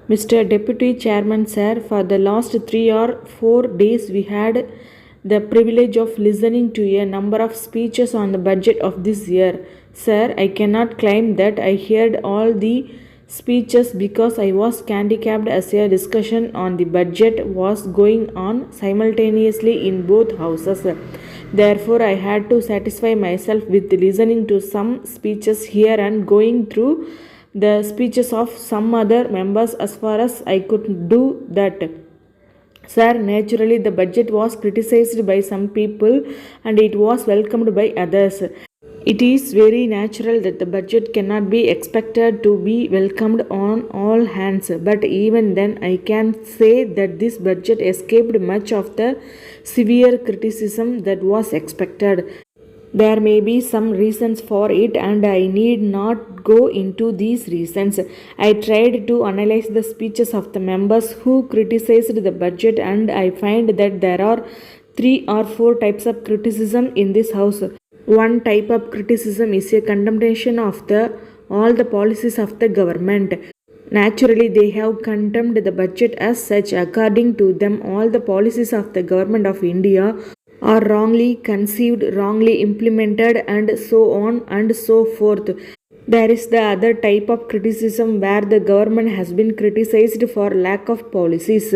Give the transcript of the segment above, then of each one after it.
Mr. Deputy Chairman, sir, for the last 3 or 4 days we had the privilege of listening to a number of speeches on the budget of this year. Sir, I cannot claim that I heard all the speeches because I was handicapped as a discussion on the budget was going on simultaneously in both houses. Therefore, I had to satisfy myself with listening to some speeches here and going through the speeches of some other members as far as I could do that. Sir, naturally the budget was criticized by some people and it was welcomed by others. It is very natural that the budget cannot be expected to be welcomed on all hands, but even then I can say that this budget escaped much of the severe criticism that was expected. There may be some reasons for it, and I need not go into these reasons. I tried to analyze the speeches of the members who criticized the budget, and I find that there are 3 or 4 types of criticism in this house. One type of criticism is a condemnation of all the policies of the government. Naturally, they have condemned the budget as such. According to them, all the policies of the government of India are wrongly conceived, wrongly implemented, and so on and so forth. There is the other type of criticism where the government has been criticized for lack of policies.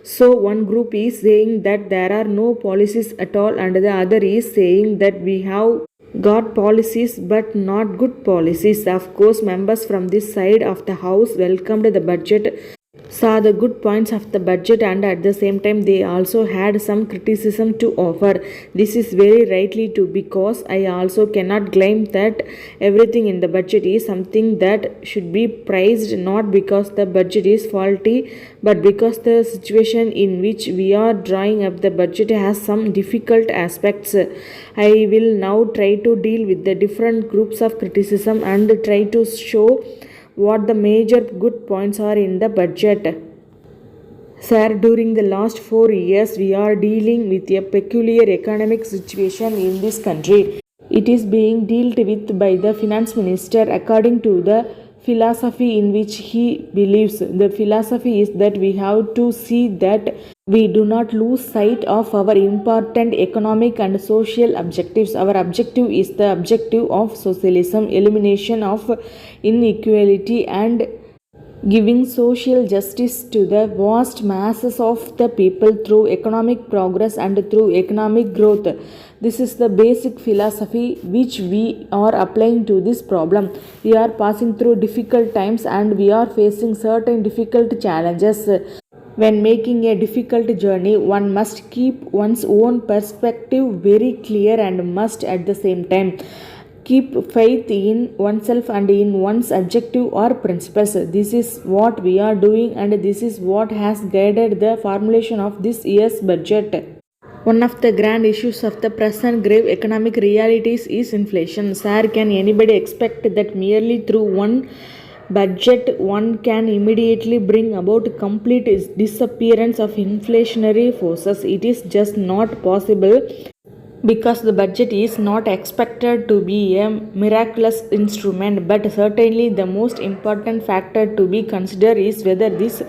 So, one group is saying that there are no policies at all, and the other is saying that we have got policies but not good policies. Of course, members from this side of the house welcomed the budget, saw the good points of the budget, and at the same time they also had some criticism to offer. This is very rightly too, because I also cannot claim that everything in the budget is something that should be praised, not because the budget is faulty, but because the situation in which we are drawing up the budget has some difficult aspects. I will now try to deal with the different groups of criticism and try to show what the major good points are in the budget. Sir, during the last 4 years, we are dealing with a peculiar economic situation in this country. It is being dealt with by the finance minister according to the philosophy in which he believes. The philosophy is that we have to see that we do not lose sight of our important economic and social objectives. Our objective is the objective of socialism, elimination of inequality, and giving social justice to the vast masses of the people through economic progress and through economic growth. This is the basic philosophy which we are applying to this problem. We are passing through difficult times and we are facing certain difficult challenges. When making a difficult journey, one must keep one's own perspective very clear and must at the same time keep faith in oneself and in one's objective or principles. This is what we are doing, and this is what has guided the formulation of this year's budget. One of the grand issues of the present grave economic realities is inflation. Sir, can anybody expect that merely through one budget one can immediately bring about complete disappearance of inflationary forces? It is just not possible, because the budget is not expected to be a miraculous instrument, but certainly the most important factor to be considered is whether this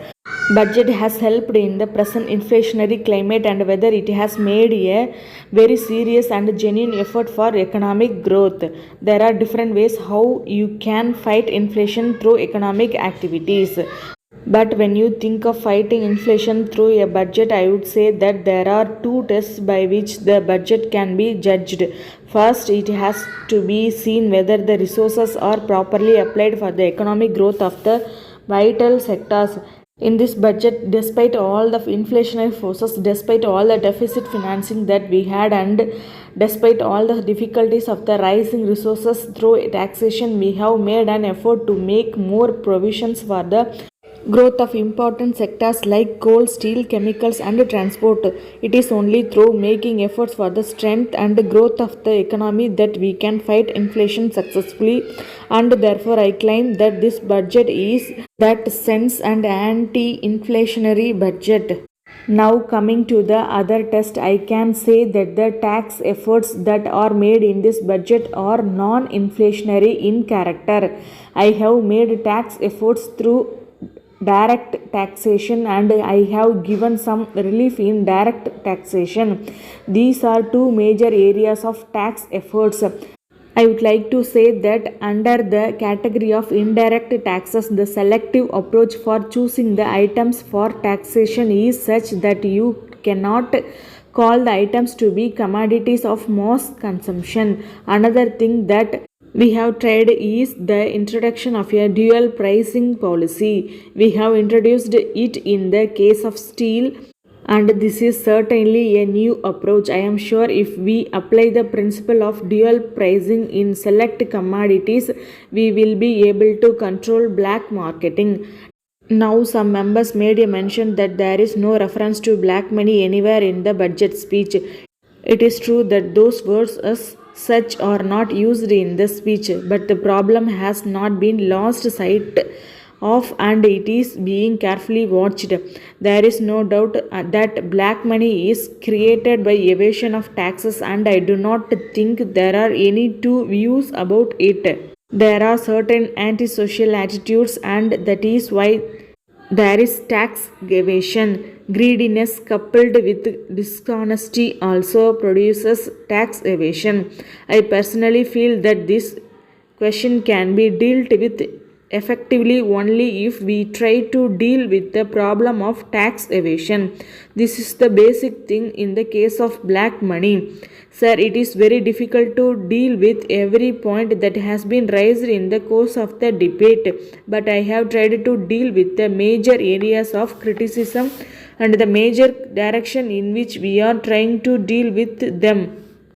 budget has helped in the present inflationary climate and whether it has made a very serious and genuine effort for economic growth. There are different ways how you can fight inflation through economic activities. But when you think of fighting inflation through a budget, I would say that there are 2 tests by which the budget can be judged. First, it has to be seen whether the resources are properly applied for the economic growth of the vital sectors. In this budget, despite all the inflationary forces, despite all the deficit financing that we had, and despite all the difficulties of the rising resources through taxation, we have made an effort to make more provisions for the growth of important sectors like coal, steel, chemicals, and transport. It is only through making efforts for the strength and growth of the economy that we can fight inflation successfully, and therefore I claim that this budget is that sense an anti-inflationary budget. Now coming to the other test, I can say that the tax efforts that are made in this budget are non-inflationary in character. I have made tax efforts through direct taxation and I have given some relief in direct taxation. These are two major areas of tax efforts. I would like to say that under the category of indirect taxes, the selective approach for choosing the items for taxation is such that you cannot call the items to be commodities of mass consumption. Another thing that we have tried is the introduction of a dual pricing policy. We have introduced it in the case of steel, and this is certainly a new approach. I am sure if we apply the principle of dual pricing in select commodities, we will be able to control black marketing. Now, some members made a mention that there is no reference to black money anywhere in the budget speech. It is true that those words as such are not used in the speech, but the problem has not been lost sight of and it is being carefully watched. There is no doubt that black money is created by evasion of taxes, and I do not think there are any two views about it. There are certain antisocial attitudes, and that is why there is tax evasion. Greediness coupled with dishonesty also produces tax evasion. I personally feel that this question can be dealt with effectively only if we try to deal with the problem of tax evasion. This is the basic thing in the case of black money. Sir, it is very difficult to deal with every point that has been raised in the course of the debate, but I have tried to deal with the major areas of criticism and the major direction in which we are trying to deal with them.